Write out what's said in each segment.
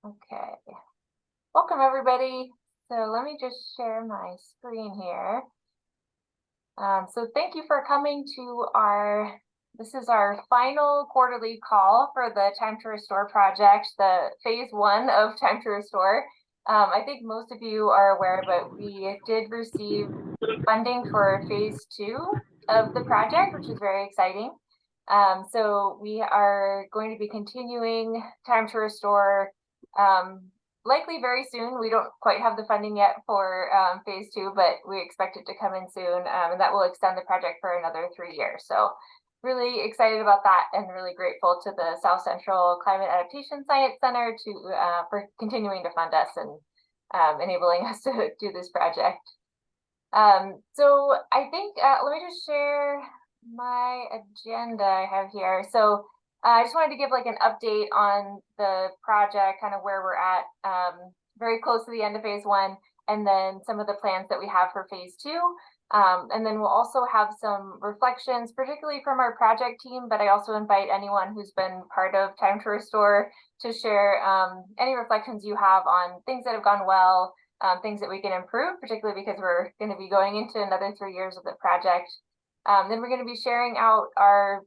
Okay, welcome everybody. So let me just share my screen here. So thank you for coming to this is our final quarterly call for the Time to Restore project, the phase 1 of Time to Restore. I think most of you are aware, but we did receive funding for phase 2 of the project, which is very exciting. So we are going to be continuing Time to Restore likely very soon. We don't quite have the funding yet for phase 2, but we expect it to come in soon, and that will extend the project for another 3 years. So really excited about that and really grateful to the South Central Climate Adaptation Science Center for continuing to fund us and enabling us to do this project. So I think, let me just share my agenda I have here. So I just wanted to give like an update on the project, kind of where we're at, very close to the end of phase 1, and then some of the plans that we have for phase 2. And then we'll also have some reflections, particularly from our project team, but I also invite anyone who's been part of Time to Restore to share any reflections you have on things that have gone well, things that we can improve, particularly because we're going to be going into another 3 years of the project. Then we're going to be sharing out our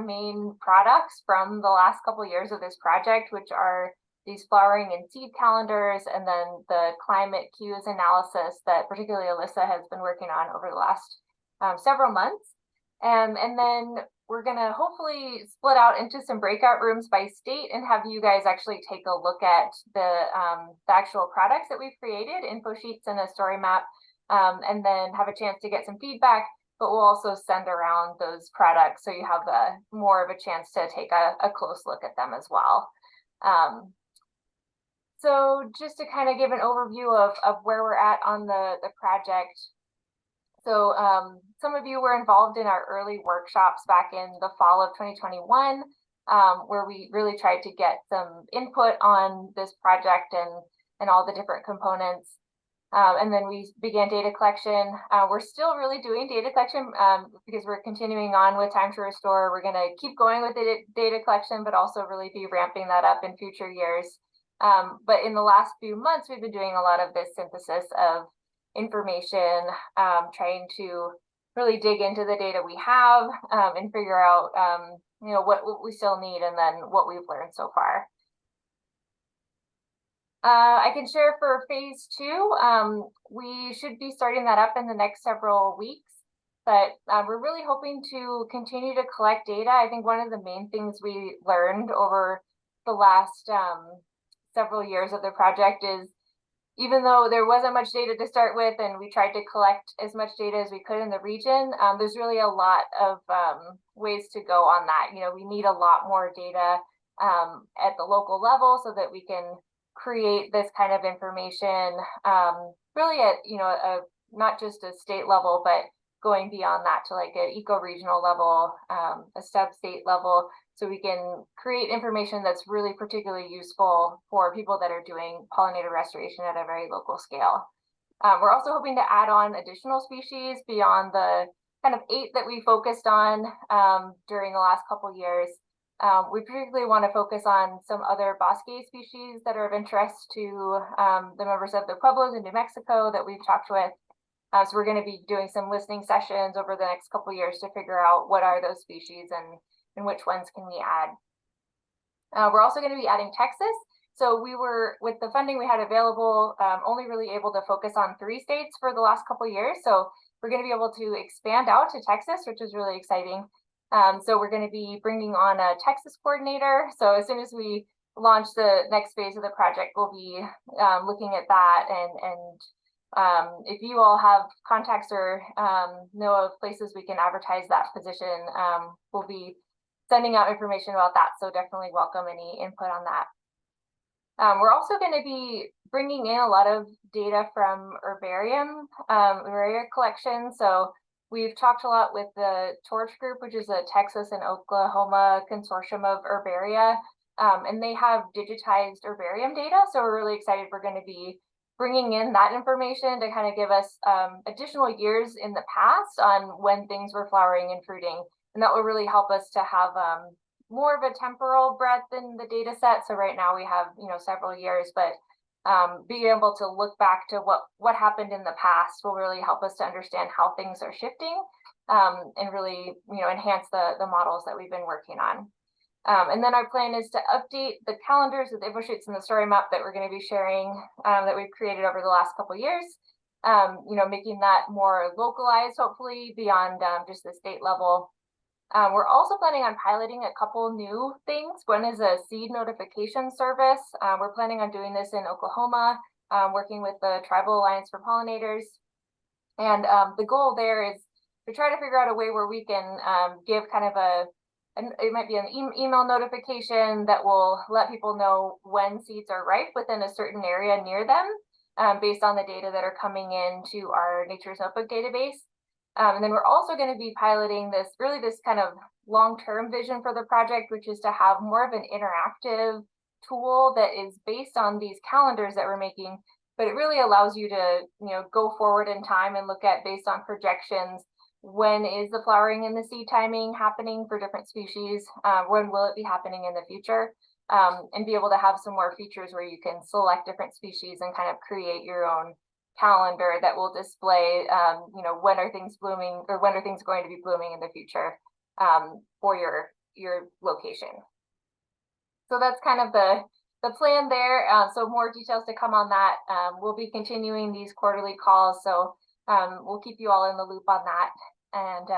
main products from the last couple of years of this project, which are these flowering and seed calendars, and then the climate cues analysis that particularly Alyssa has been working on over the last several months. And then we're going to hopefully split out into some breakout rooms by state and have you guys actually take a look at the actual products that we've created, info sheets and a story map, and then have a chance to get some feedback. But we'll also send around those products so you have more of a chance to take a close look at them as well. So just to kind of give an overview of where we're at on the project. So some of you were involved in our early workshops back in the fall of 2021, where we really tried to get some input on this project and all the different components. And then we began data collection. We're still really doing data collection because we're continuing on with Time to Restore. We're going to keep going with the data collection, but also really be ramping that up in future years. But in the last few months, we've been doing a lot of this synthesis of information, trying to really dig into the data we have and figure out what we still need and then what we've learned so far. I can share for phase 2, we should be starting that up in the next several weeks, but we're really hoping to continue to collect data. I think one of the main things we learned over the last several years of the project is, even though there wasn't much data to start with and we tried to collect as much data as we could in the region, there's really a lot of ways to go on that. We need a lot more data at the local level so that we can create this kind of information really at not just a state level, but going beyond that to like an eco-regional level, a sub-state level, so we can create information that's really particularly useful for people that are doing pollinator restoration at a very local scale. We're also hoping to add on additional species beyond the kind of 8 that we focused on during the last couple years. We particularly want to focus on some other bosque species that are of interest to the members of the Pueblos in New Mexico that we've talked with. So we're going to be doing some listening sessions over the next couple of years to figure out what are those species and which ones can we add. We're also going to be adding Texas. So we were, with the funding we had available, only really able to focus on 3 states for the last couple of years. So we're going to be able to expand out to Texas, which is really exciting. So we're going to be bringing on a Texas coordinator. So as soon as we launch the next phase of the project, we'll be looking at that. And if you all have contacts or know of places we can advertise that position, we'll be sending out information about that. So definitely welcome any input on that. We're also going to be bringing in a lot of data from herbarium, herbaria collection. So we've talked a lot with the Torch Group, which is a Texas and Oklahoma consortium of herbaria, and they have digitized herbarium data. So we're really excited. We're going to be bringing in that information to kind of give us additional years in the past on when things were flowering and fruiting. And that will really help us to have more of a temporal breadth in the data set. So right now we have, several years, but being able to look back to what happened in the past will really help us to understand how things are shifting, and really, enhance the models that we've been working on. And then our plan is to update the calendars with info sheets and the story map that we're going to be sharing, that we've created over the last couple of years, making that more localized, hopefully beyond just the state level. We're also planning on piloting a couple new things. One is a seed notification service. We're planning on doing this in Oklahoma, working with the Tribal Alliance for Pollinators. And the goal there is to try to figure out a way where we can give kind of it might be an email notification that will let people know when seeds are ripe within a certain area near them, based on the data that are coming into our Nature's Notebook database. And then we're also going to be piloting this kind of long-term vision for the project, which is to have more of an interactive tool that is based on these calendars that we're making, but it really allows you to, go forward in time and look at, based on projections, when is the flowering and the seed timing happening for different species? When will it be happening in the future? And be able to have some more features where you can select different species and kind of create your own calendar that will display, when are things blooming, or when are things going to be blooming in the future, for your location. So that's kind of the plan there. So more details to come on that. We'll be continuing these quarterly calls, so we'll keep you all in the loop on that. And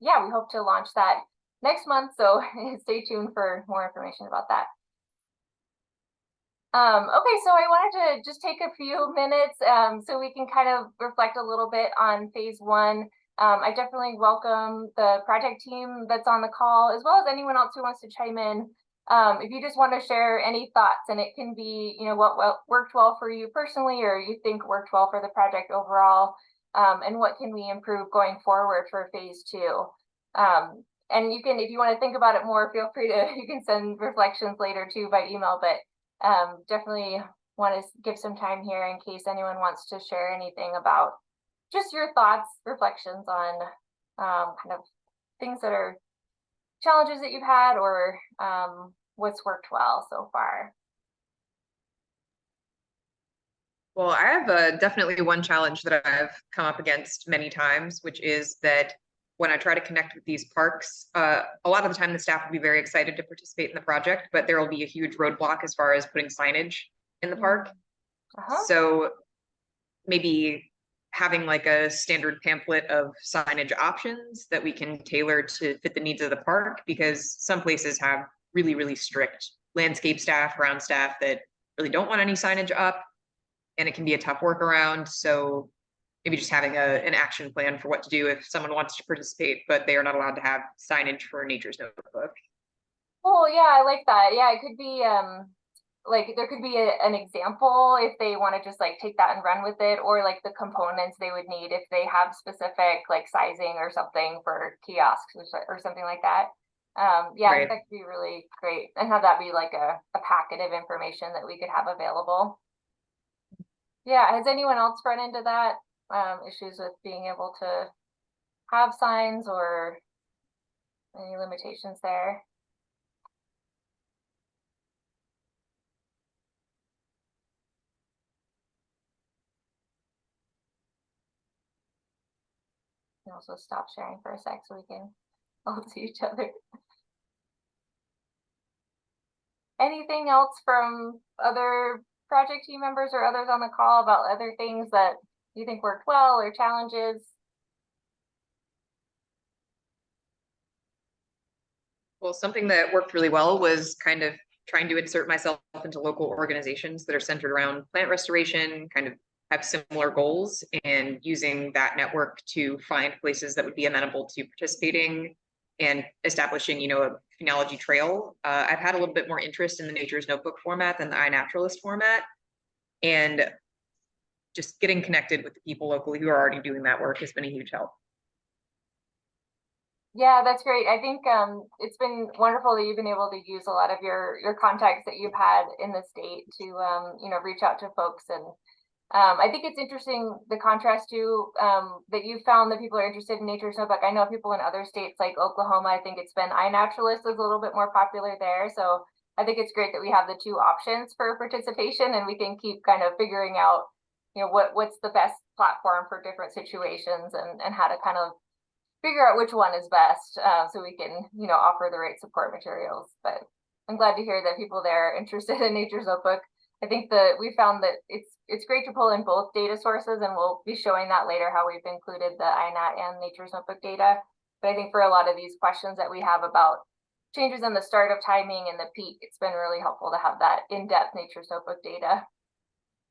yeah, we hope to launch that next month, so stay tuned for more information about that. Okay, so I wanted to just take a few minutes so we can kind of reflect a little bit on phase one. I definitely welcome the project team that's on the call, as well as anyone else who wants to chime in. If you just want to share any thoughts, and it can be, what worked well for you personally, or you think worked well for the project overall, and what can we improve going forward for phase two. And you can, if you want to think about it more, feel free to, you can send reflections later too by email, but definitely want to give some time here in case anyone wants to share anything about just your thoughts, reflections on kind of things that are challenges that you've had, or what's worked well so far. Well, I have definitely one challenge that I've come up against many times, which is that when I try to connect with these parks, a lot of the time the staff will be very excited to participate in the project, but there will be a huge roadblock as far as putting signage in the park. So maybe having like a standard pamphlet of signage options that we can tailor to fit the needs of the park, because some places have really, really strict landscape staff, ground staff that really don't want any signage up, and it can be a tough workaround. So maybe just having an action plan for what to do if someone wants to participate, but they are not allowed to have signage for Nature's Notebook. Oh yeah, I like that. Yeah, it could be like there could be an example if they want to just like take that and run with it, or like the components they would need if they have specific like sizing or something for kiosks or something like that. Yeah, right. That could be really great, and have that be like a packet of information that we could have available. Yeah, has anyone else run into that? Issues with being able to have signs, or any limitations there? And also stop sharing for a sec so we can all see each other. Anything else from other project team members or others on the call about other things that you think worked well, or challenges? Well, something that worked really well was kind of trying to insert myself into local organizations that are centered around plant restoration, kind of have similar goals, and using that network to find places that would be amenable to participating and establishing, a phenology trail. I've had a little bit more interest in the Nature's Notebook format than the iNaturalist format, and just getting connected with the people locally who are already doing that work has been a huge help. Yeah, that's great. I think it's been wonderful that you've been able to use a lot of your contacts that you've had in the state to reach out to folks and I think it's interesting the contrast too, that you found that people are interested in nature snowbook. I know people in other states like Oklahoma, I think it's been iNaturalist is a little bit more popular there. So I think it's great that we have the two options for participation, and we can keep kind of figuring out, what's the best platform for different situations, and how to kind of figure out which one is best, so we can, offer the right support materials. But I'm glad to hear that people there are interested in Nature's Notebook. I think that we found that it's great to pull in both data sources, and we'll be showing that later how we've included the INAT and Nature's Notebook data. But I think for a lot of these questions that we have about changes in the startup timing and the peak, it's been really helpful to have that in-depth Nature's Notebook data.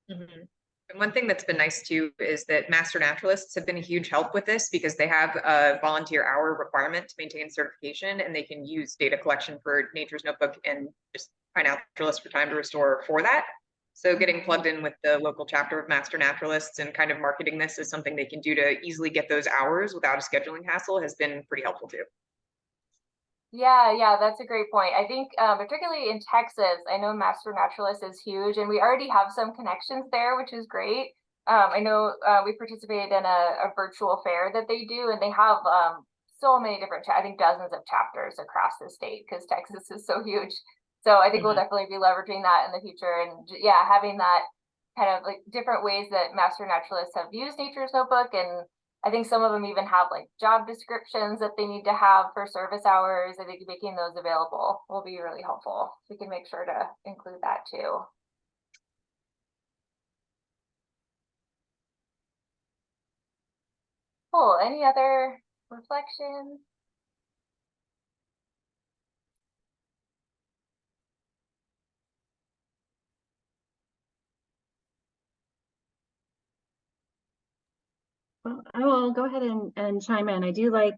Mm-hmm. And one thing that's been nice too is that master naturalists have been a huge help with this because they have a volunteer hour requirement to maintain certification, and they can use data collection for Nature's Notebook and just iNaturalist for Time to Restore for that. So getting plugged in with the local chapter of master naturalists and kind of marketing this as something they can do to easily get those hours without a scheduling hassle has been pretty helpful too. Yeah, that's a great point. I think particularly in Texas, I know Master Naturalist is huge, and we already have some connections there, which is great. I know we participated in a virtual fair that they do, and they have so many different, I think dozens of chapters across the state because Texas is so huge. So I think we'll definitely be leveraging that in the future, and yeah, having that kind of like different ways that Master Naturalists have used Nature's Notebook, and I think some of them even have like job descriptions that they need to have for service hours. I think making those available will be really helpful. We can make sure to include that too. Cool. Any other reflections? Well, I will go ahead and chime in. I do like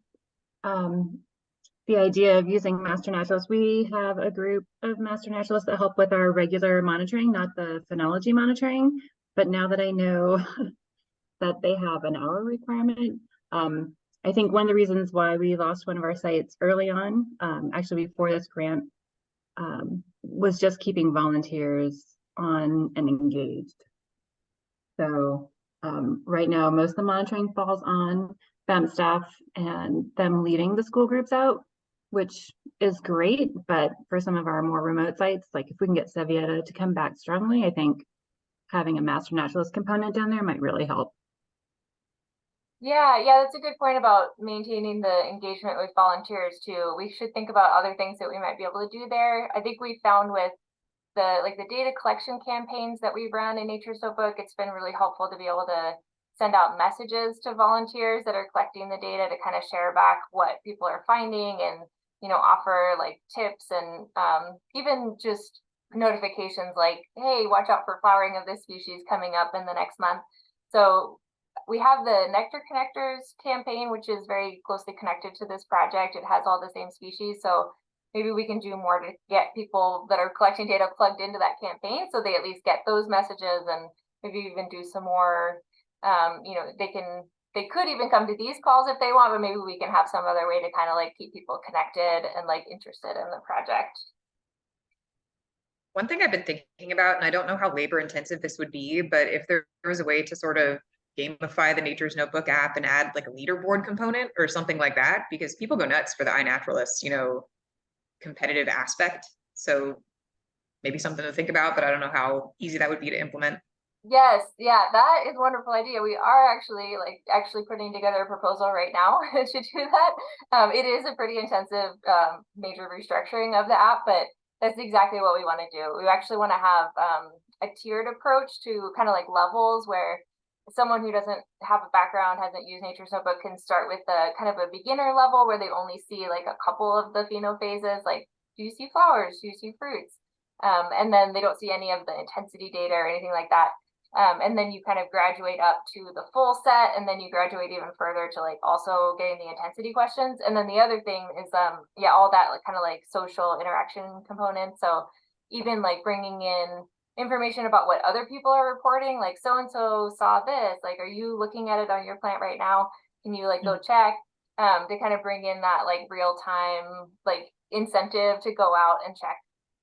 the idea of using master naturalists. We have a group of master naturalists that help with our regular monitoring, not the phenology monitoring. But now that I know that they have an hour requirement, I think one of the reasons why we lost one of our sites early on, actually before this grant, was just keeping volunteers on and engaged. So right now, most of the monitoring falls on BAM staff and them leading the school groups out, which is great. But for some of our more remote sites, like if we can get Sevieta to come back strongly, I think having a master naturalist component down there might really help. Yeah, that's a good point about maintaining the engagement with volunteers too. We should think about other things that we might be able to do there. I think we found with the data collection campaigns that we run in Nature's Notebook, it's been really helpful to be able to send out messages to volunteers that are collecting the data to kind of share back what people are finding, and offer like tips, and even just notifications like, hey, watch out for flowering of this species coming up in the next month. So we have the Nectar Connectors campaign, which is very closely connected to this project. It has all the same species, so maybe we can do more to get people that are collecting data plugged into that campaign so they at least get those messages, and maybe even do some more, they could even come to these calls if they want, but maybe we can have some other way to kind of like keep people connected and like interested in the project. One thing I've been thinking about, and I don't know how labor intensive this would be, but if there was a way to sort of gamify the Nature's Notebook app and add like a leaderboard component or something like that, because people go nuts for the iNaturalist, competitive aspect. So maybe something to think about, but I don't know how easy that would be to implement. Yes, yeah, that is a wonderful idea. We are actually putting together a proposal right now to do that. It is a pretty intensive major restructuring of the app, but that's exactly what we want to do. We actually want to have a tiered approach to kind of like levels where someone who doesn't have a background, hasn't used Nature's Notebook, can start with a kind of a beginner level where they only see like a couple of the phases, like, do you see flowers? Do you see fruits? And then they don't see any of the intensity data or anything like that. And then you kind of graduate up to the full set, and then you graduate even further to like also getting the intensity questions. And then the other thing is, all that like kind of like social interaction components. So even like bringing in information about what other people are reporting, like so-and-so saw this, like, are you looking at it on your plant right now? Can you like go check? To kind of bring in that like real time, like incentive to go out and check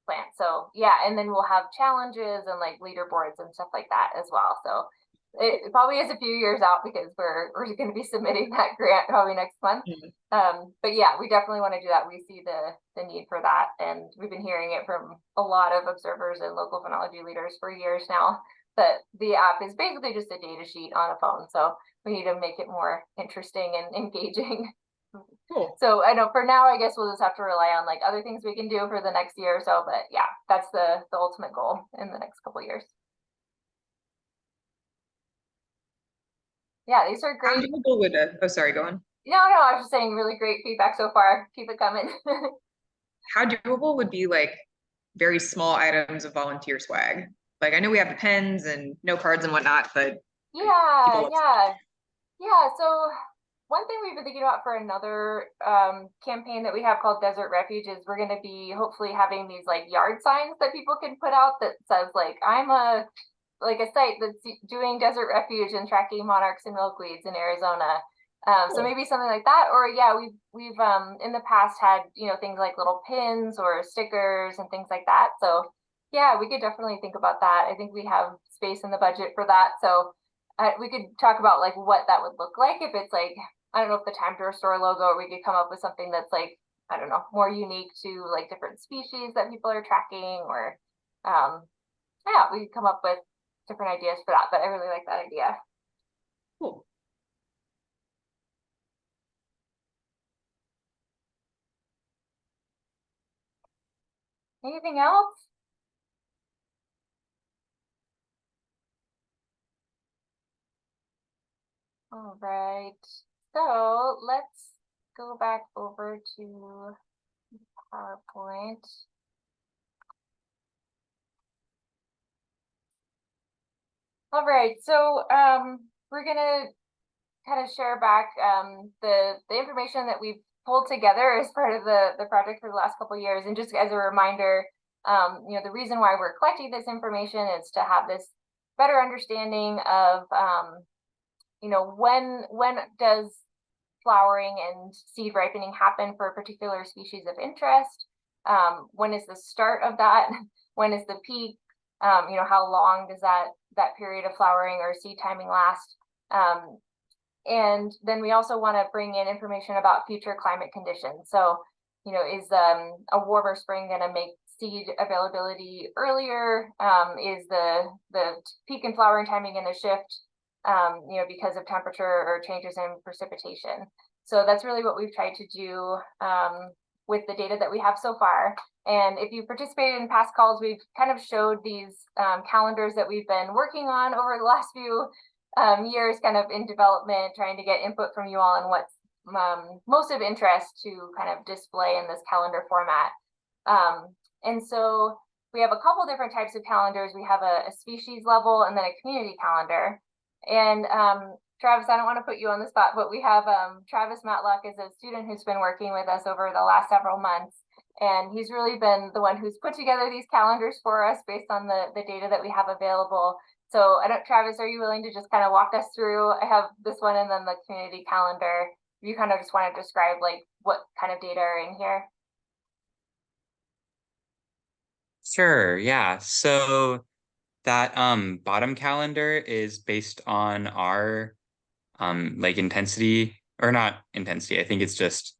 plants. So yeah, and then we'll have challenges and like leaderboards and stuff like that as well. So it probably is a few years out because we're going to be submitting that grant probably next month. But yeah, we definitely want to do that. We see the need for that, and we've been hearing it from a lot of observers and local phenology leaders for years now, that the app is basically just a data sheet on a phone. So we need to make it more interesting and engaging. Cool. So I know for now, I guess we'll just have to rely on like other things we can do for the next year or so. But yeah, that's the ultimate goal in the next couple of years. Yeah, these are How great. doable would oh, sorry, go on. No, I was just saying really great feedback so far. Keep it coming. How doable would be like very small items of volunteer swag? Like I know we have the pens and note cards and whatnot, but Yeah, people yeah. So one thing we've been thinking about for another campaign that we have called Desert Refuge is we're going to be hopefully having these like yard signs that people can put out that says like, I'm a site that's doing desert refuge and tracking monarchs and milkweeds in Arizona. So maybe something like that, or yeah, we've in the past had, you know, things like little pins or stickers and things like that. So yeah, we could definitely think about that. I think we have space in the budget for that. So we could talk about like what that would look like if it's like, I don't know if the Time to Restore logo, or we could come up with something that's like, I don't know, more unique to like different species that people are tracking, or yeah, we could come up with different ideas for that, but I really like that idea. cool. Anything else? All right, so let's go back over to PowerPoint. All right, so we're gonna kind of share back the information that we've pulled together as part of the project for the last couple of years, and just as a reminder, you know, the reason why we're collecting this information is to have this better understanding of you know, when does flowering and seed ripening happen for a particular species of interest? When is the start of that? When is the peak? You know, how long does that period of flowering or seed timing last? And then we also want to bring in information about future climate conditions. So, you know, is a warmer spring going to make seed availability earlier? Is the peak in flowering timing going to shift? You know, because of temperature or changes in precipitation. So that's really what we've tried to do with the data that we have so far. And if you participated in past calls, we've kind of showed these calendars that we've been working on over the last few years, kind of in development, trying to get input from you all on what's most of interest to kind of display in this calendar format. And so we have a couple different types of calendars. We have a species level and then a community calendar. And Travis, I don't want to put you on the spot, but we have Travis Matlock is a student who's been working with us over the last several months. And he's really been the one who's put together these calendars for us based on the data that we have available. So I don't, Travis, are you willing to just kind of walk us through? I have this one and then the community calendar. You kind of just want to describe like what kind of data are in here? Sure, yeah. So that bottom calendar is based on our like intensity, or not intensity, I think it's just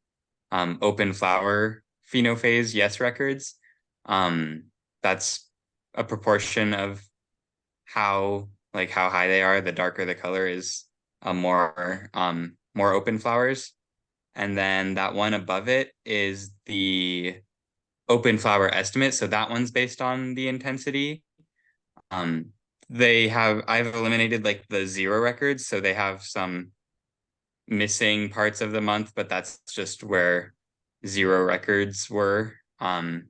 open flower phenophase yes records. That's a proportion of how high they are. The darker the color is, more open flowers. And then that one above it is the open flower estimate. So that one's based on the intensity. I've eliminated like the zero records, so they have some missing parts of the month, but that's just where zero records were. And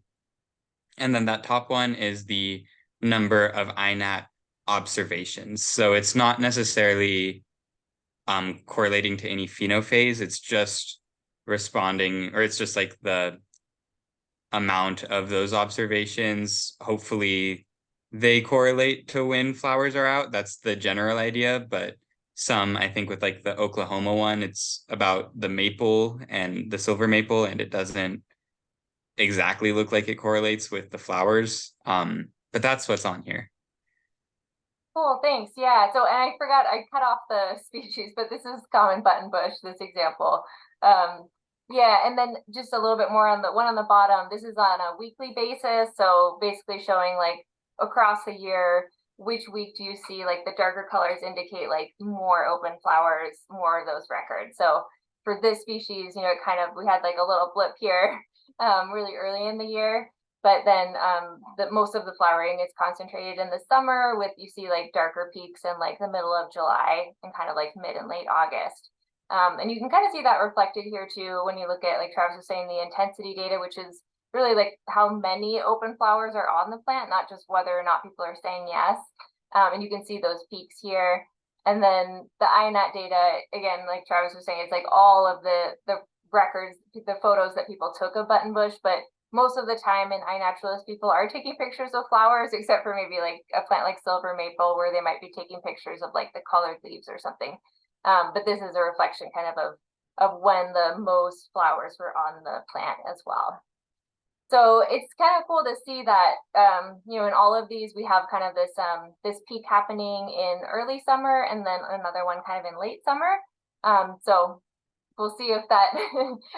then that top one is the number of INAT observations. So it's not necessarily correlating to any phenophase. It's just responding, or it's just like the amount of those observations. Hopefully they correlate to when flowers are out. That's the general idea. But some, I think with like the Oklahoma one, it's about the maple and the silver maple, and it doesn't exactly look like it correlates with the flowers. But that's what's on here. Cool, thanks. Yeah, so, and I forgot, I cut off the species, but this is common buttonbush, this example. Yeah, and then just a little bit more on the one on the bottom. This is on a weekly basis, so basically showing like across the year, which week do you see like the darker colors indicate like more open flowers, more of those records. So for this species, you know, it kind of, we had like a little blip here really early in the year. But then most of the flowering is concentrated in the summer with, you see like darker peaks in like the middle of July and kind of like mid and late August. And you can kind of see that reflected here too when you look at, like Travis was saying, the intensity data, which is really like how many open flowers are on the plant, not just whether or not people are saying yes. And you can see those peaks here. And then the INAT data, again, like Travis was saying, it's like all of the records, the photos that people took of buttonbush, but most of the time in iNaturalist, people are taking pictures of flowers, except for maybe like a plant like silver maple, where they might be taking pictures of like the colored leaves or something. But this is a reflection kind of when the most flowers were on the plant as well. So it's kind of cool to see that, you know, in all of these, we have kind of this this peak happening in early summer and then another one kind of in late summer. So we'll see if that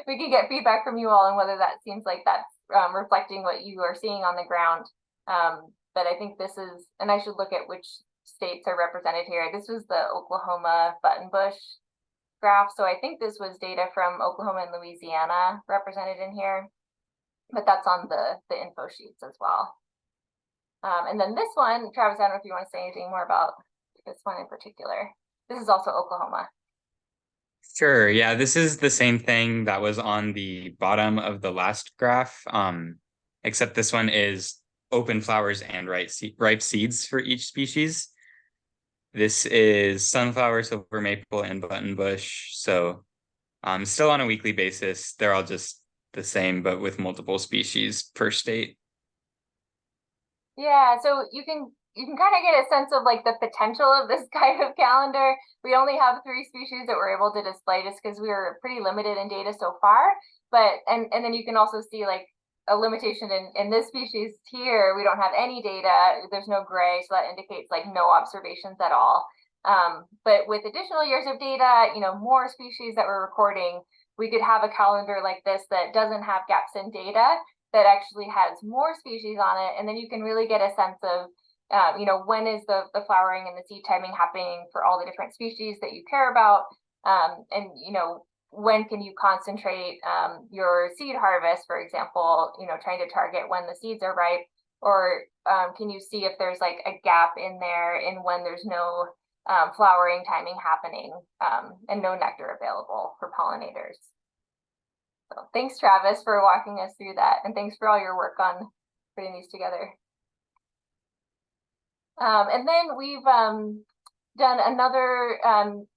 we can get feedback from you all and whether that seems like that's reflecting what you are seeing on the ground. But I think this is, and I should look at which states are represented here. This was the Oklahoma buttonbush graph. So I think this was data from Oklahoma and Louisiana represented in here, but that's on the info sheets as well. And then this one, Travis, I don't know if you want to say anything more about this one in particular. This is also Oklahoma. Sure. Yeah, this is the same thing that was on the bottom of the last graph, except this one is open flowers and ripe seeds for each species. This is sunflower, silver maple, and buttonbush. So still on a weekly basis. They're all just the same, but with multiple species per state. Yeah, so you can kind of get a sense of like the potential of this kind of calendar. We only have 3 species that we're able to display just because we were pretty limited in data so far. But and then you can also see like a limitation in this species here. We don't have any data. There's no gray, so that indicates like no observations at all. But with additional years of data, you know, more species that we're recording, we could have a calendar like this that doesn't have gaps in data, that actually has more species on it. And then you can really get a sense of, you know, when is the flowering and the seed timing happening for all the different species that you care about. And, you know, when can you concentrate your seed harvest, for example, you know, trying to target when the seeds are ripe, or can you see if there's like a gap in there in when there's no flowering timing happening and no nectar available for pollinators. So thanks, Travis, for walking us through that. And thanks for all your work on putting these together. And then we've done another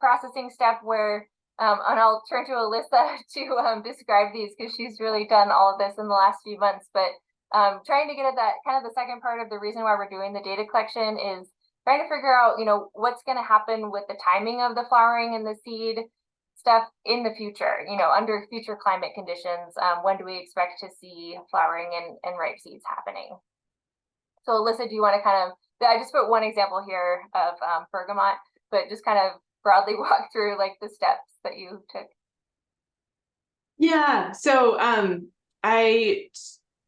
processing step where, and I'll turn to Alyssa to describe these because she's really done all of this in the last few months. But trying to get at that kind of the second part of the reason why we're doing the data collection is trying to figure out, you know, what's going to happen with the timing of the flowering and the seed stuff in the future, you know, under future climate conditions. When do we expect to see flowering and ripe seeds happening? So Alyssa, do you want to kind of, I just put one example here of bergamot, but just kind of broadly walk through like the steps that you took. Yeah, so I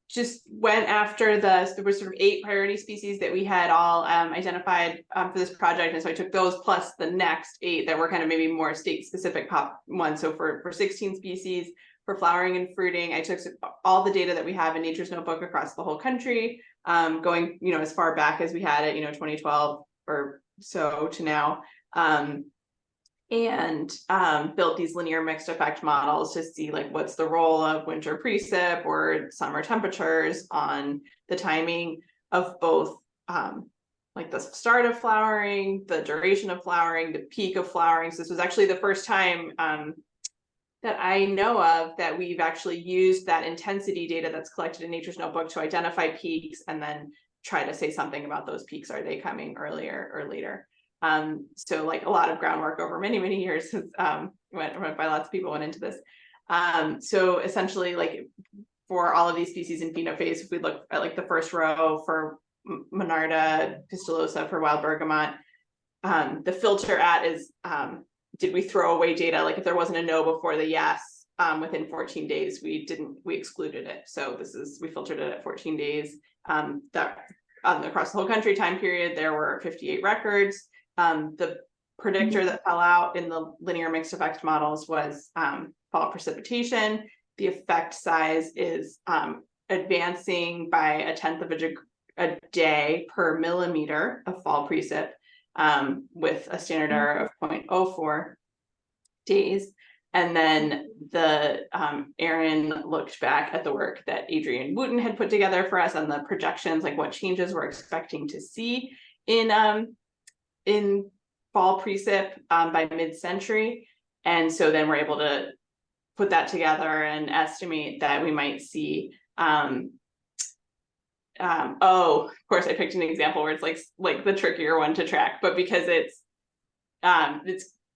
just went after there were sort of 8 priority species that we had all identified for this project. And so I took those plus the next 8 that were kind of maybe more state specific pop ones. So for 16 species for flowering and fruiting, I took all the data that we have in Nature's Notebook across the whole country, going, you know, as far back as we had it, you know, 2012 or so to now. And built these linear mixed effect models to see like what's the role of winter precip or summer temperatures on the timing of both like the start of flowering, the duration of flowering, the peak of flowering. So this was actually the first time that I know of that we've actually used that intensity data that's collected in Nature's Notebook to identify peaks and then try to say something about those peaks. Are they coming earlier or later? So like a lot of groundwork over many, many years went by lots of people went into this. So essentially like for all of these species in phenophase, if we look at like the first row for Monarda pistilosa for wild bergamot. The filter at is, did we throw away data? Like if there wasn't a no before the yes, within 14 days, we excluded it. So we filtered it at 14 days. Across the whole country time period, there were 58 records. The predictor that fell out in the linear mixed effect models was fall precipitation. The effect size is advancing by 1/10 of a day per millimeter of fall precip, with a standard error of 0.04 days. And then Aaron looked back at the work that Adrian Wooten had put together for us on the projections, like what changes we're expecting to see in fall precip by mid-century. And so then we're able to put that together and estimate that we might see, of course I picked an example where it's like the trickier one to track, but because it's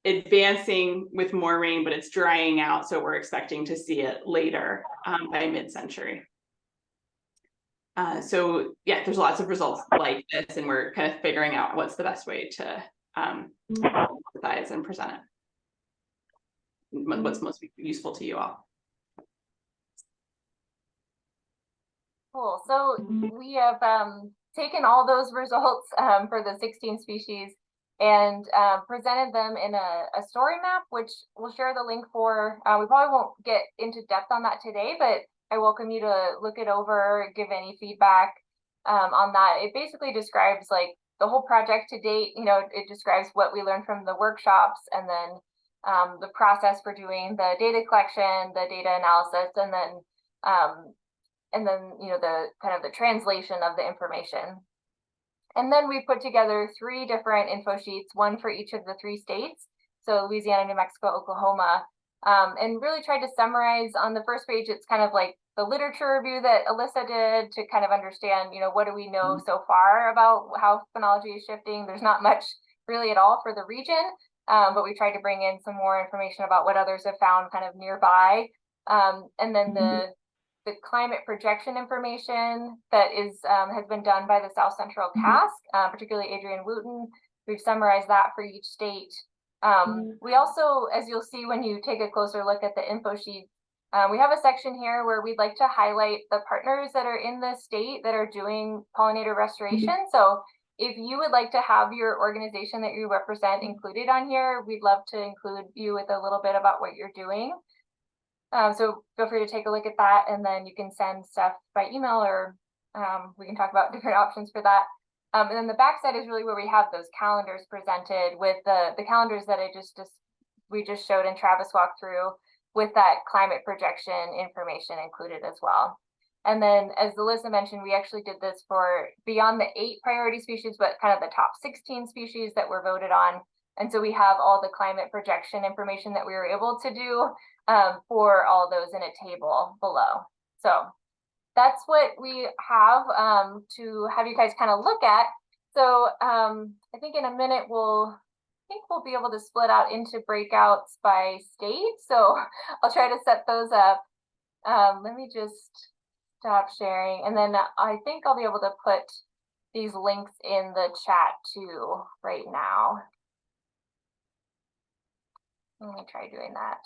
advancing with more rain, but it's drying out, so we're expecting to see it later by mid-century. So yeah, there's lots of results like this, and we're kind of figuring out what's the best way to synthesize and present it. What's most useful to you all. Cool. So we have taken all those results for the 16 species and presented them in a story map, which we'll share the link for. We probably won't get into depth on that today, but I welcome you to look it over, give any feedback on that. It basically describes like the whole project to date. You know, it describes what we learned from the workshops, and then the process for doing the data collection, the data analysis, and then you know, the kind of the translation of the information. And then we put together 3 different info sheets, one for each of the 3 states, so Louisiana, New Mexico, Oklahoma, and really tried to summarize. On the first page, it's kind of like the literature review that Alyssa did to kind of understand, you know, what do we know so far about how phenology is shifting. There's not much really at all for the region, but we tried to bring in some more information about what others have found kind of nearby. And then the climate projection information that is has been done by the South Central CASC, particularly Adrian Wooten. We've summarized that for each state. We also, as you'll see when you take a closer look at the info sheet, we have a section here where we'd like to highlight the partners that are in the state that are doing pollinator restoration. So if you would like to have your organization that you represent included on here, we'd love to include you with a little bit about what you're doing. So feel free to take a look at that, and then you can send stuff by email, or we can talk about different options for that. And then the backside is really where we have those calendars presented with the calendars that we just showed and Travis walked through, with that climate projection information included as well. And then, as Alyssa mentioned, we actually did this for beyond the 8 priority species, but kind of the top 16 species that were voted on. And so we have all the climate projection information that we were able to do for all those in a table below. So that's what we have to have you guys kind of look at. So I think in a minute we'll be able to split out into breakouts by state. So I'll try to set those up. Let me just stop sharing, and then I think I'll be able to put these links in the chat too right now. Let me try doing that.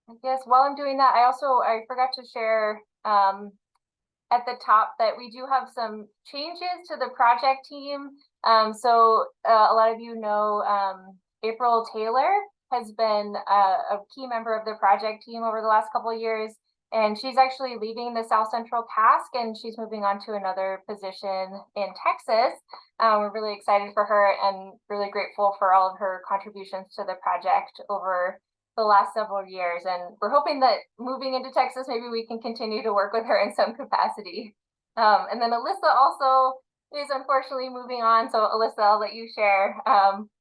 I guess while I'm doing that, I forgot to share at the top that we do have some changes to the project team. So a lot of you know April Taylor has been a key member of the project team over the last couple of years, and she's actually leaving the South Central CASC, and she's moving on to another position in Texas. We're really excited for her and really grateful for all of her contributions to the project over the last several years. And we're hoping that moving into Texas, maybe we can continue to work with her in some capacity. And then Alyssa also is unfortunately moving on. So Alyssa, I'll let you share.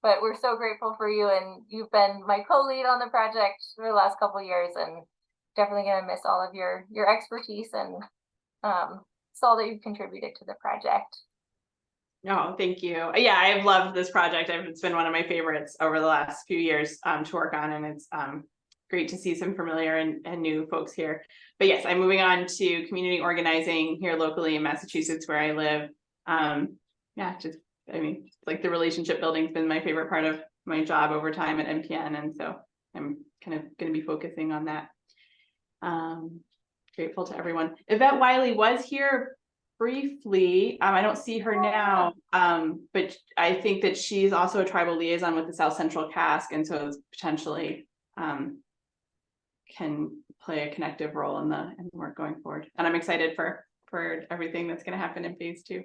But we're so grateful for you, and you've been my co-lead on the project for the last couple of years, and definitely gonna miss all of your expertise and all that you've contributed to the project. No, thank you. Yeah, I've loved this project. It's been one of my favorites over the last few years to work on, and it's great to see some familiar and new folks here. But yes, I'm moving on to community organizing here locally in Massachusetts, where I live. Yeah, just, I mean, like the relationship building has been my favorite part of my job over time at NPN. And so I'm kind of going to be focusing on that. Grateful to everyone. Yvette Wiley was here briefly. I don't see her now, but I think that she's also a tribal liaison with the South Central CASC, and so potentially can play a connective role in the work going forward. And I'm excited for everything that's going to happen in phase 2.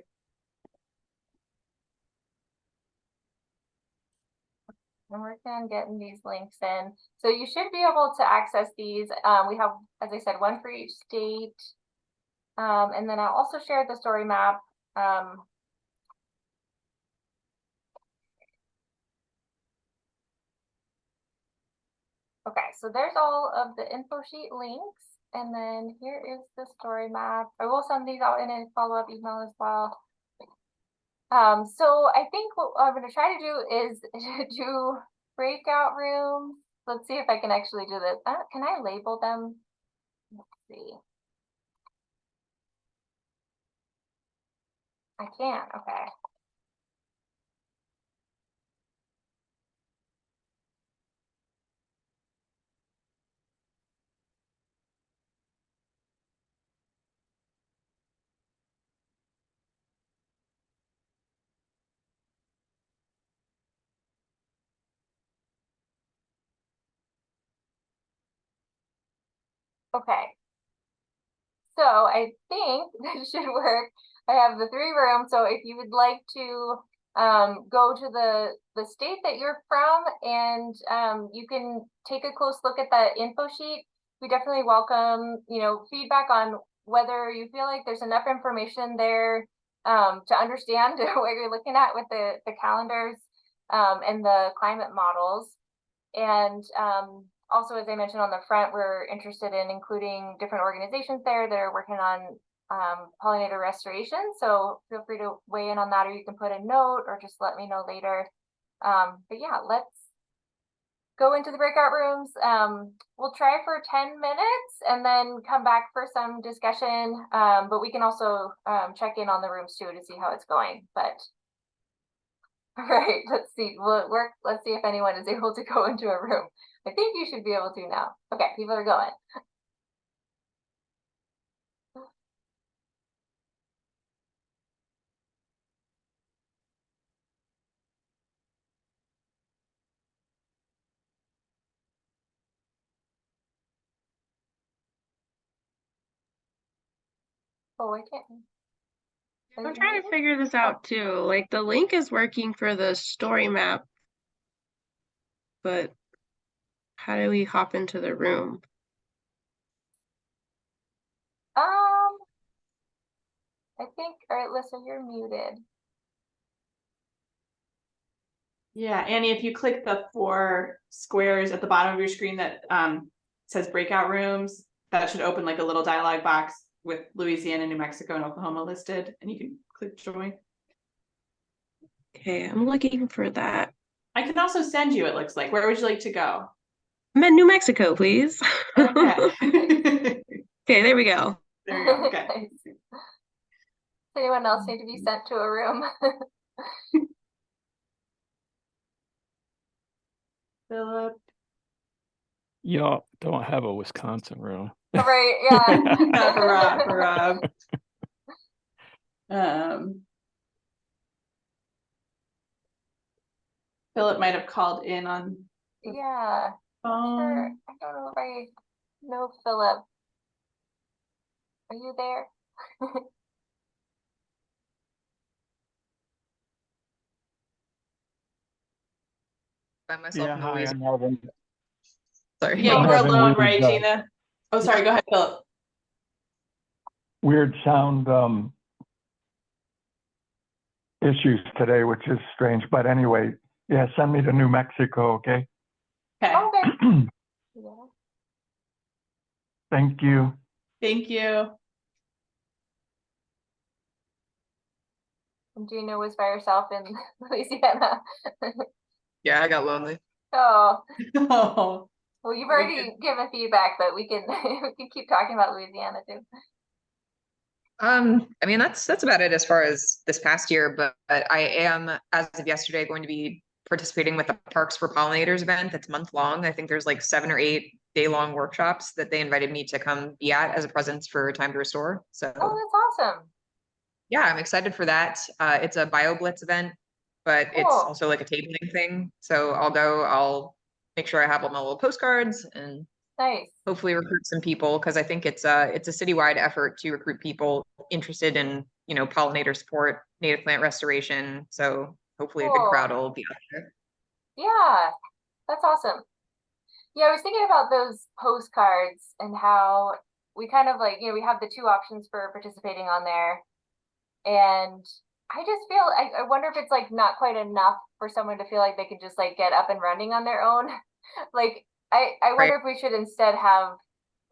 I'm working on getting these links in. So you should be able to access these. We have, as I said, one for each state. And then I'll also share the story map. Okay, so there's all of the info sheet links. And then here is the story map. I will send these out in a follow-up email as well. So I think what I'm going to try to do is do breakout rooms. Let's see if I can actually do this. Can I label them? Let's see. I can't. Okay. Okay. So I think that should work. I have the 3 rooms. So if you would like to go to the state that you're from, and you can take a close look at that info sheet. We definitely welcome, feedback on whether you feel like there's enough information there to understand what you're looking at with the calendars and the climate models. And also, as I mentioned on the front, we're interested in including different organizations there that are working on pollinator restoration. So feel free to weigh in on that, or you can put a note or just let me know later. But yeah, let's go into the breakout rooms. We'll try for 10 minutes and then come back for some discussion. But we can also check in on the rooms too to see how it's going. But all right, let's see. Let's see if anyone is able to go into a room. I think you should be able to now. Okay, people are going. Oh, I can't. I'm trying to figure this out too. Like the link is working for the story map, but how do we hop into the room? I think, all right, Lisa, you're muted. Yeah, Annie, if you click the 4 squares at the bottom of your screen that says breakout rooms, that should open like a little dialog box with Louisiana, New Mexico, and Oklahoma listed, and you can click join. Okay, I'm looking for that. I can also send you, it looks like. Where would you like to go? I'm in New Mexico, please. Okay. Okay, there we go. There you go. Okay. Does anyone else need to be sent to a room? Philip. Y'all don't have a Wisconsin room. Right, yeah. Not for Rob. Philip might have called in on Yeah. Sure. I don't know if I know Philip. Are you there? By myself Yeah, in hi, Louisiana. I'm Marvin. Sorry. Yeah, you were Marvin alone, with right, his, Gina? Oh, sorry, go ahead, Philip. weird sound issues today, which is strange. But anyway, yeah, send me to New Mexico, okay? Okay, Okay. Yeah. Thank you. thank you. And Gina was by herself in Louisiana. Yeah, I got lonely. Oh, Oh, Well, you've Very already given feedback, but we can we can keep talking about Louisiana too. I mean, that's about it as far as this past year, but I am, as of yesterday, going to be participating with the Parks for Pollinators event that's month long. I think there's like 7 or 8 day-long workshops that they invited me to come be at as a presence for Time to Restore. So Oh, that's awesome. yeah, I'm excited for that. It's a BioBlitz event, but it's Cool. also like a tabling thing. So I'll make sure I have all my little postcards and Nice. hopefully recruit some people, because I think it's a citywide effort to recruit people interested in, pollinator support, native plant restoration. So hopefully a good Cool. crowd will be out there. Yeah, that's awesome. Yeah, I was thinking about those postcards and how we kind of like, we have the 2 options for participating on there. And I just feel, I wonder if it's like not quite enough for someone to feel like they could just like get up and running on their own. Like, I wonder if we should instead have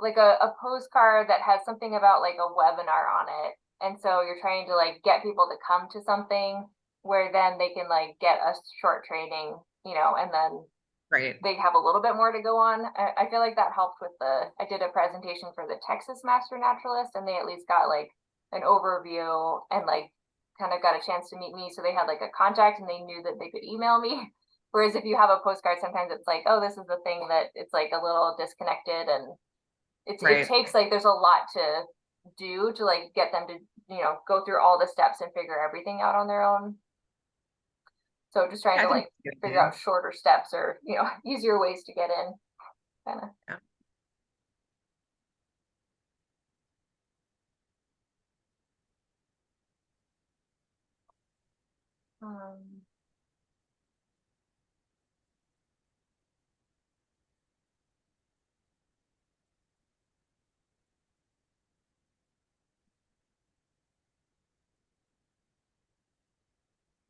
like a postcard that has something about like a webinar on it. And so you're trying to like get people to come to something where then they can like get a short training, and then Right. they have a little bit more to go on. I feel like that helped with I did a presentation for the Texas Master Naturalist, and they at least got like an overview and like kind of got a chance to meet me. So they had like a contact and they knew that they could email me. Whereas if you have a postcard, sometimes it's like, oh, this is the thing that it's like a little disconnected, and it takes like, there's a lot to do to like get them to, go through all the steps and figure everything out on their own. So just trying to like figure out shorter steps or, easier ways to get in, kind of. Yeah.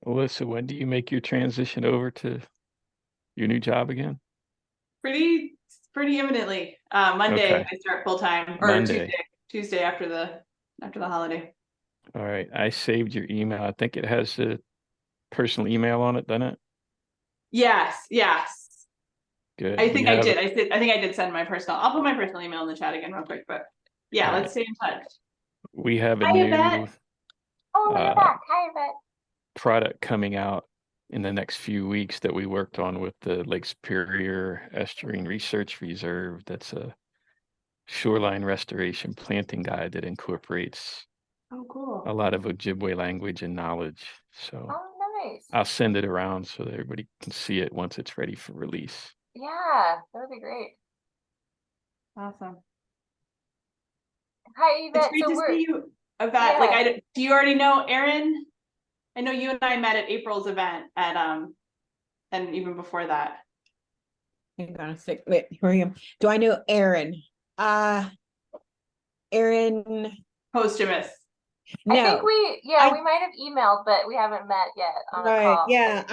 Alyssa, when do you make your transition over to your new job again? Pretty imminently. Monday Okay. I start full time, or Monday. Tuesday after the holiday. All right. I saved your email. I think it has a personal email on it, doesn't it? Yes. Good. I think I did. I think I did send my personal. I'll put my personal email in the chat again real quick, but yeah, All let's right. stay in touch. We have a Hi, new Yvette. Oh, you're back. Hi, Yvette. product coming out in the next few weeks that we worked on with the Lake Superior Estuarine Research Reserve. That's a shoreline restoration planting guide that incorporates Oh, cool. a lot of Ojibwe language and knowledge. So Oh, nice. I'll send it around so that everybody can see it once it's ready for release. Yeah, that would be great. Awesome. Hi, Yvette. It's great to see you, Yvette. Like, do you already know Erin? I know you and I met at April's event at and even before that. Hang on a sec. Wait, here I am. Do I know Erin? Erin. Posthumous. No. I think we might have emailed, but we haven't met yet on a call. Yeah.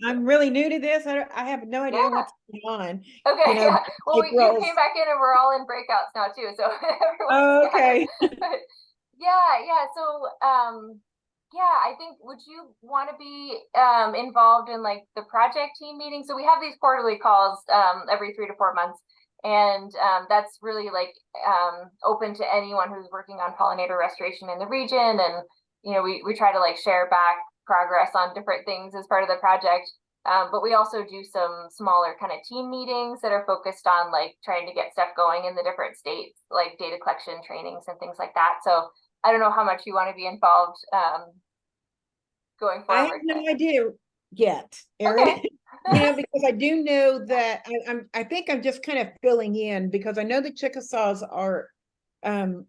I'm really new to this. I have no idea what's going on. Okay. You know, Well, you came back in and we're all in breakouts now too. So everyone's okay. Yeah. So I think, would you want to be involved in like the project team meeting? So we have these quarterly calls every 3 to 4 months. And that's really like open to anyone who's working on pollinator restoration in the region. And, we try to like share back progress on different things as part of the project. But we also do some smaller kind of team meetings that are focused on like trying to get stuff going in the different states, like data collection trainings and things like that. So I don't know how much you want to be involved going forward. I have no idea yet, Erin. Okay. Because I do know that I think I'm just kind of filling in, because I know the Chickasaws are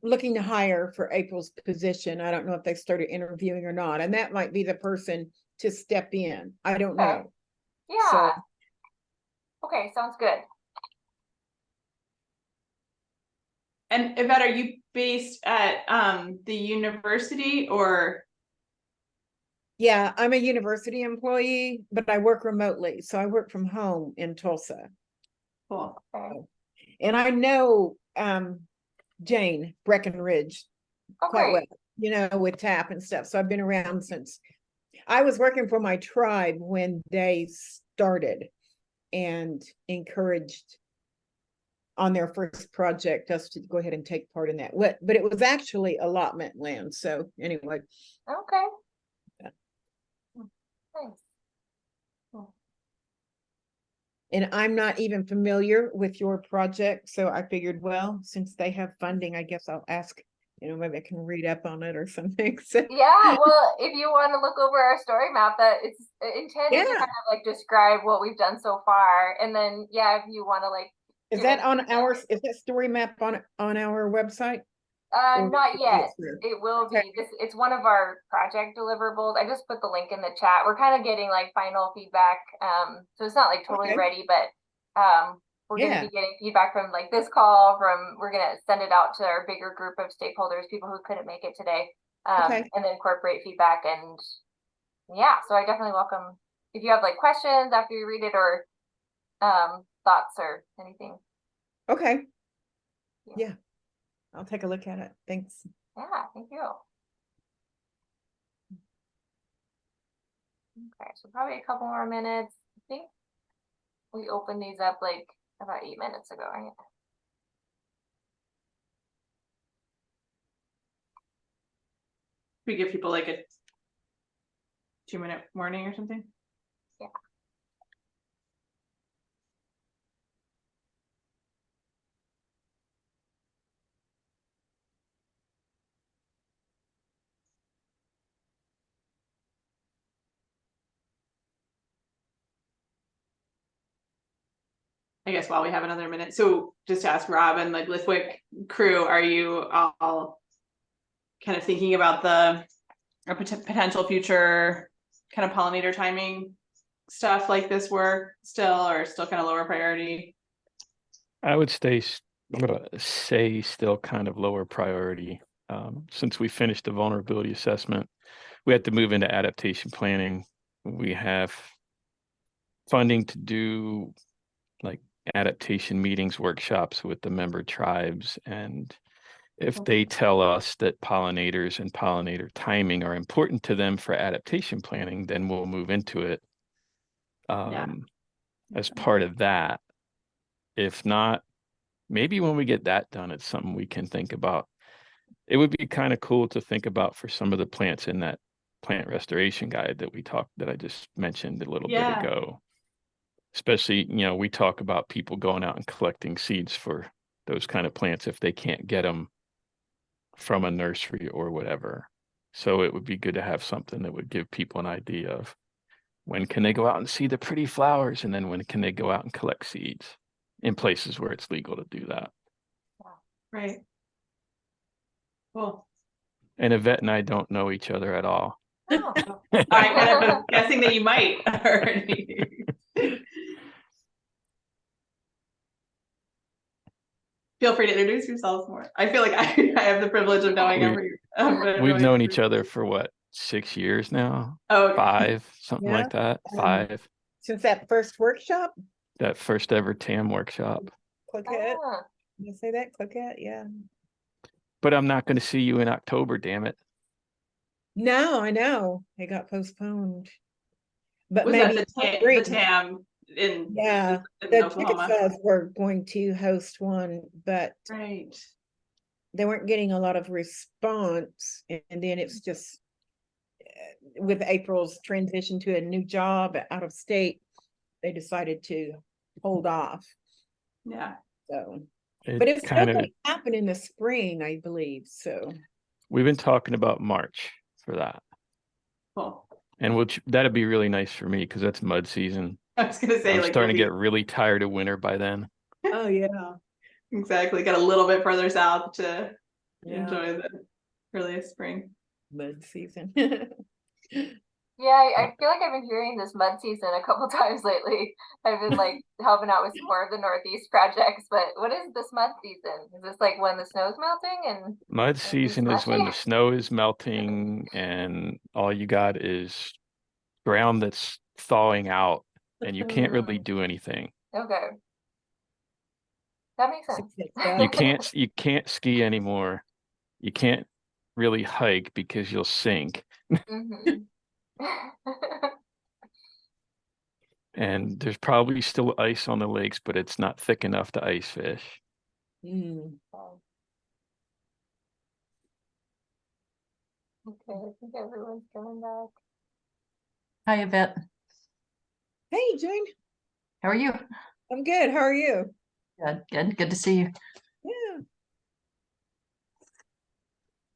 looking to hire for April's position. I don't know if they started interviewing or not, and that might be the person to step in. I don't know. Yeah. So. Okay, sounds good. And Yvette, are you based at the university or? Yeah, I'm a university employee, but I work remotely. So I work from home in Tulsa. Cool. And I know Jane Breckenridge quite well, with TAP and stuff. So I've been around since I was working for my tribe when they started and encouraged on their first project, us to go ahead and take part in that. But it was actually allotment land. So anyway. Okay. Yeah. Thanks. And I'm not even familiar with your project, so I figured, well, since they have funding, I guess I'll ask, maybe I can read up on it or something. So Yeah, well, if you want to look over our story map, that it's intended to Yeah. kind of like describe what we've done so far. And then, yeah, if you want to like, is give that it- on our, is that story map on our website? Or not is yet. it through? It will Okay. be. It's one of our project deliverables. I just put the link in the chat. We're kind of getting like final feedback. So it's not like totally Okay. ready, but we're going to Yeah. be getting feedback from like this call. We're going to send it out to our bigger group of stakeholders, people who couldn't make it today, Okay. and then incorporate feedback. And yeah, so I definitely welcome if you have like questions after you read it or thoughts or anything. Okay. Yeah. Yeah. I'll take a look at it. Thanks. Yeah, thank you. Okay, so probably a couple more minutes. I think we opened these up like about 8 minutes ago, right? We give people like a 2-minute warning or something. Yeah. I guess while we have another minute. So just to ask Rob and like Lithwick crew, are you all kind of thinking about the potential future kind of pollinator timing stuff like this work still, or still kind of lower priority? I would say still kind of lower priority. Since we finished the vulnerability assessment, we had to move into adaptation planning. We have funding to do like adaptation meetings, workshops with the member tribes. And if they tell us that pollinators and pollinator timing are important to them for adaptation planning, then we'll move into it as part of that. If not, maybe when we get that done, it's something we can think about. It would be kind of cool to think about for some of the plants in that plant restoration guide that I just mentioned a little bit ago. Especially, we talk about people going out and collecting seeds for those kind of plants if they can't get them from a nursery or whatever. So it would be good to have something that would give people an idea of when can they go out and see the pretty flowers, and then when can they go out and collect seeds in places where it's legal to do that. Right. Cool. And Yvette and I don't know each other at all. Oh. I kind of was guessing that you might already. Feel free to introduce yourselves more. I feel like I have the privilege of knowing We've known each other for what, 6 years now? Oh, okay. 5, something Yeah. like that. 5. Since that first workshop, That first ever TAM workshop. Clickett. Ah, You say that? Clickett, yeah. But I'm not going to see you in October, damn it. No, I know. It got postponed. But Was maybe that the spring. TAM in Yeah, in the Oklahoma? Chickasaws were going to host one, but Right. they weren't getting a lot of response. And then it's just with April's transition to a new job out of state, they decided to hold off. Yeah. So, It but it's still kind going of, to happen in the spring, I believe. So, we've been talking about March for that. Cool. And that'd be really nice for me because that's mud season. I was gonna say, I'm like, starting to you'll get really tired of winter by then. oh yeah, exactly, got a little bit further south to yeah, enjoy the earliest spring. mud season. yeah, I feel like I've been hearing this mud season a couple times lately. I've been like helping out with some more of the Northeast projects, but what is this mud season? Is this like when the snow's melting and Mud season is when the slushy? snow is melting and all you got is ground that's thawing out and you can't really do anything. Okay. That makes sense. You can't ski anymore. You can't really hike because you'll sink. Mhm. And there's probably still ice on the lakes, but it's not thick enough to ice fish. Mm. Okay, I think everyone's coming back. Hi, Yvette. Hey, Jane. How are you? I'm good. How are you? Good to see you. Yeah.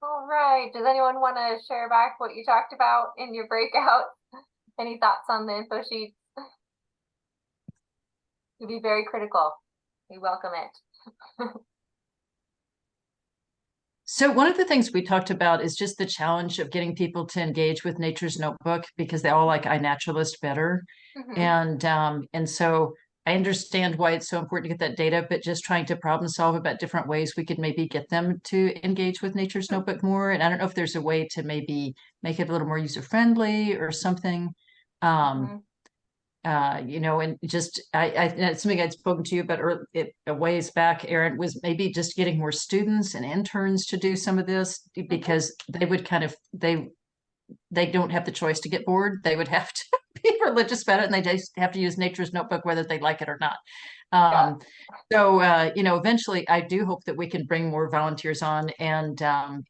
All right, does anyone want to share back what you talked about in your breakout? Any thoughts on the info sheets? You'd be very critical. We welcome it. So one of the things we talked about is just the challenge of getting people to engage with Nature's Notebook because they all like iNaturalist better. And so I understand why it's so important to get that data, but just trying to problem solve about different ways we could maybe get them to engage with Nature's Notebook more. And I don't know if there's a way to maybe make it a little more user-friendly or something. You know, and just and it's something I'd spoken to you about a ways back, Erin, was maybe just getting more students and interns to do some of this because they would kind of they don't have the choice to get bored. They would have to be religious about it, and they just have to use Nature's Notebook whether they like it or not. So you know, eventually I do hope that we can bring more volunteers on, and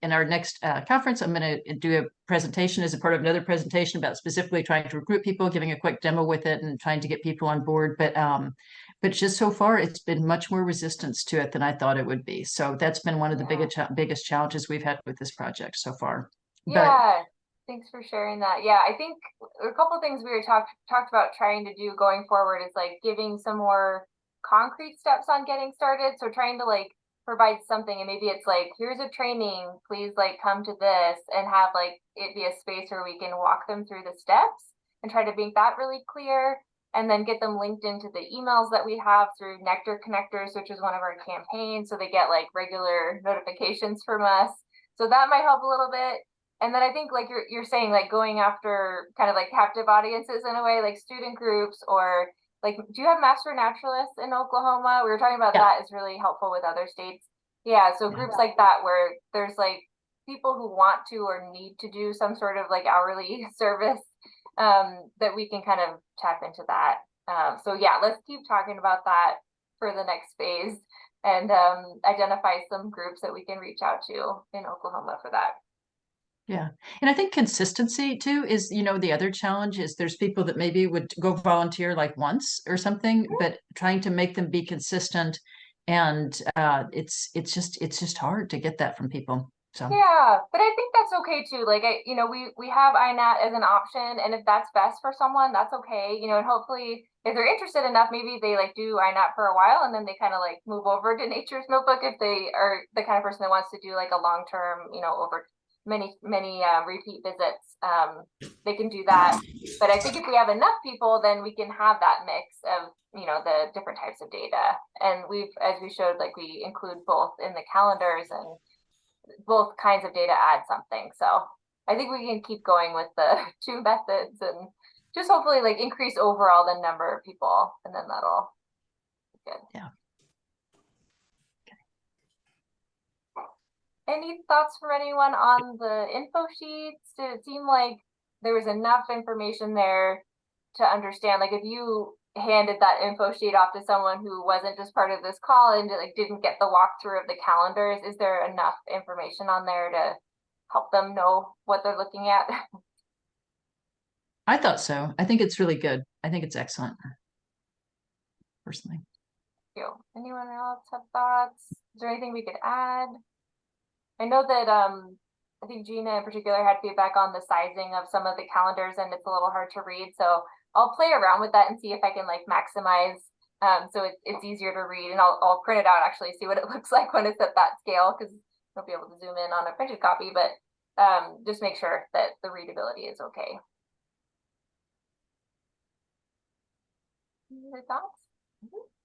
in our next conference I'm going to do a presentation as a part of another presentation about specifically trying to recruit people, giving a quick demo with it and trying to get people on board, but just so far it's been much more resistance to it than I thought it would be. So that's been one of the biggest challenges we've had with this project so far. Yeah, thanks for sharing that. Yeah, I think a couple of things we were talked about trying to do going forward is like giving some more concrete steps on getting started. So trying to like provide something, and maybe it's like, here's a training, please like come to this, and have like it be a space where we can walk them through the steps and try to make that really clear, and then get them linked into the emails that we have through Nectar Connectors, which is one of our campaigns, so they get like regular notifications from us. So that might help a little bit. And then I think like you're saying, like going after kind of like captive audiences in a way, like student groups, or like, do you have master naturalists in Oklahoma? We were talking about that is really helpful with other states. Yeah, so groups like that where there's like people who want to or need to do some sort of like hourly service, that we can kind of tap into that. So yeah, let's keep talking about that for the next phase, and identify some groups that we can reach out to in Oklahoma for that. Yeah. And I think consistency too is, you know, the other challenge is there's people that maybe would go volunteer like once or something, but trying to make them be consistent. And it's just hard to get that from people. So yeah, but I think that's okay too. Like we have INAT as an option, and if that's best for someone, that's okay. You know, and hopefully if they're interested enough, maybe they like do INAT for a while and then they kind of like move over to Nature's Notebook if they are the kind of person that wants to do like a long-term, you know, over many repeat visits. They can do that. But I think if we have enough people, then we can have that mix of, you know, the different types of data. And as we showed, like we include both in the calendars, and both kinds of data add something. So I think we can keep going with the two methods and just hopefully like increase overall the number of people, and then that'll be good. Yeah. Any thoughts from anyone on the info sheets? Did it seem like there was enough information there to understand? Like if you handed that info sheet off to someone who wasn't just part of this call and like didn't get the walkthrough of the calendars, is there enough information on there to help them know what they're looking at? I thought so. I think it's really good. I think it's excellent. Personally. Thank you. Anyone else have thoughts? Is there anything we could add? I know that I think Gina in particular had feedback on the sizing of some of the calendars, and it's a little hard to read. So I'll play around with that and see if I can like maximize so it's easier to read, and I'll print it out, actually see what it looks like when it's at that scale, because I'll be able to zoom in on a printed copy, but just make sure that the readability is okay. Any other thoughts?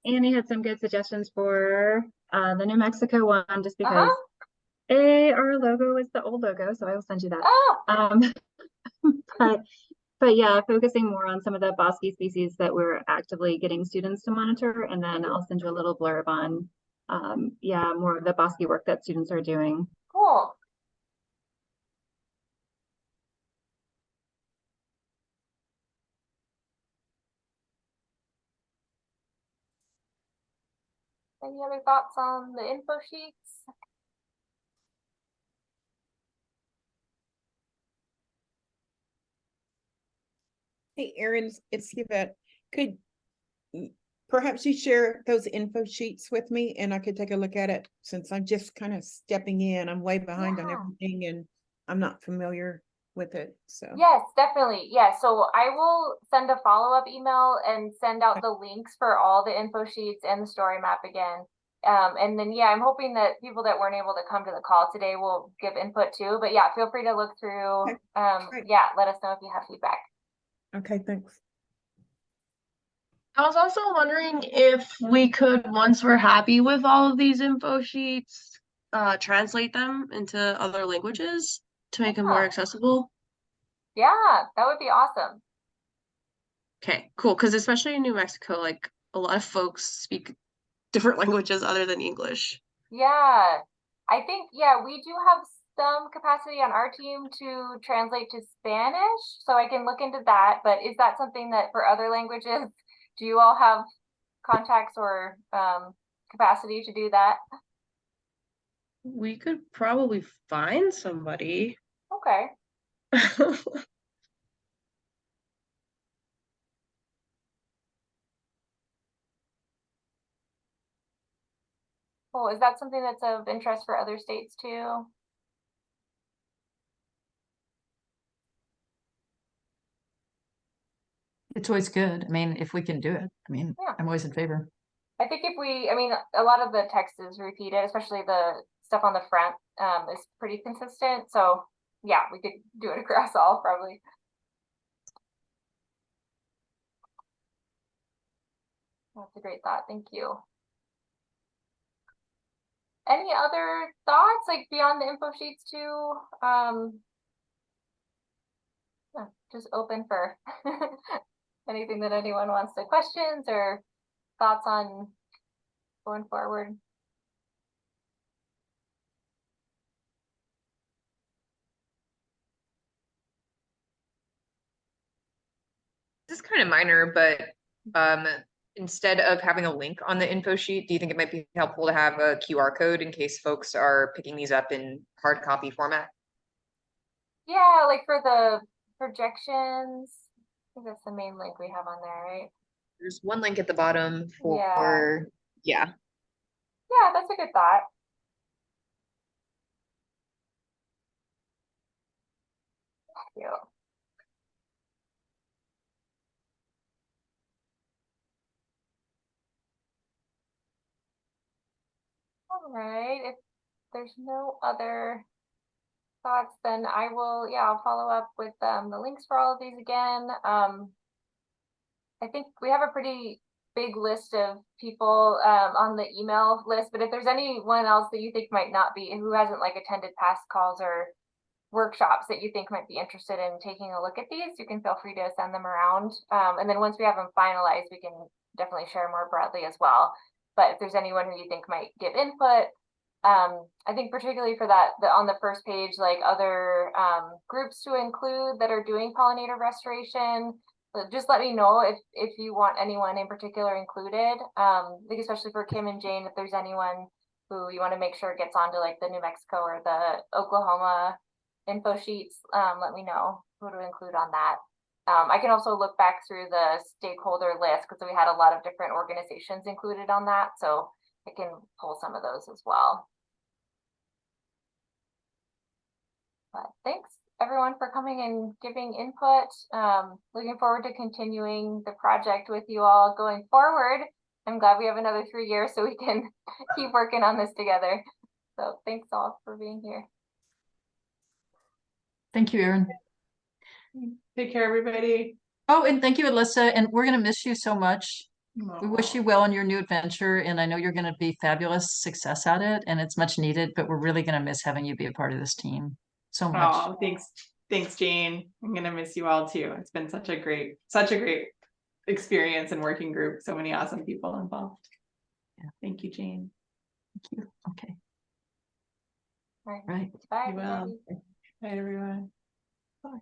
Annie had some good suggestions for the New Mexico one, just because our logo is the old logo, so I will send you that. But yeah, focusing more on some of the bosky species that we're actively getting students to monitor, and then I'll send you a little blurb on more of the bosky work that students are doing. Cool. Any other thoughts on the info sheets? Hey, Erin, it's Yvette. Could perhaps you share those info sheets with me and I could take a look at it since I'm just kind of stepping in. I'm way behind on Yeah. everything and I'm not familiar with it. So Yes, definitely. Yeah, so I will send a follow-up email and send out the links for all the info sheets and the story map again. And then, yeah, I'm hoping that people that weren't able to come to the call today will give input too. But yeah, feel free to look through. Okay, great. Yeah, let us know if you have feedback. Okay, thanks. I was also wondering if we could, once we're happy with all of these info sheets, translate them into other languages to make them more Yeah. accessible. Yeah, that would be awesome. Okay, cool. Because especially in New Mexico, like a lot of folks speak different languages other than English. Yeah, I think, yeah, we do have some capacity on our team to translate to Spanish, so I can look into that. But is that something that for other languages, do you all have contacts or capacity to do that? We could probably find somebody. Okay. Cool. Is that something that's of interest for other states too? It's always good. I mean, if we can do it, I mean, Yeah. I'm always in favor. I think I mean, a lot of the text is repeated, especially the stuff on the front is pretty consistent. So yeah, we could do it across all probably. That's a great thought. Thank you. Any other thoughts like beyond the info sheets too? Yeah, just open for anything that anyone wants to questions or thoughts on going forward. This is kind of minor, but instead of having a link on the info sheet, do you think it might be helpful to have a QR code in case folks are picking these up in hard copy format? Yeah, like for the projections, I think that's the main link we have on there, right? There's one link at the bottom for, yeah. Yeah, that's a good thought. Thank you. All right, if there's no other thoughts, then I will, yeah, I'll follow up with the links for all of these again. I think we have a pretty big list of people on the email list, but if there's anyone else that you think might not be, who hasn't like attended past calls or workshops that you think might be interested in taking a look at these, you can feel free to send them around. And then once we have them finalized, we can definitely share more broadly as well. But if there's anyone who you think might give input, I think particularly for that, on the first page, like other groups to include that are doing pollinator restoration, just let me know if you want anyone in particular included. I think especially for Kim and Jane, if there's anyone who you want to make sure gets onto like the New Mexico or the Oklahoma info sheets, let me know who to include on that. I can also look back through the stakeholder list because we had a lot of different organizations included on that, so I can pull some of those as well. But thanks everyone for coming and giving input. Looking forward to continuing the project with you all going forward. I'm glad we have another 3 years so we can keep working on this together. So thanks all for being here. Thank you, Erin. Take care, everybody. Oh, and thank you, Alyssa. And we're going to miss you so much. We wish you well on your new adventure, and I know you're going to be fabulous success at it, and it's much needed, but we're really going to miss having you be a part of this team so much. Oh, thanks, Jane. I'm gonna miss you all too. It's been such a great experience and working group. So many awesome people involved. Yeah. Thank you, Jane. Thank you. Okay. All right. Right. Bye, You will. everybody. Bye, everyone. Bye.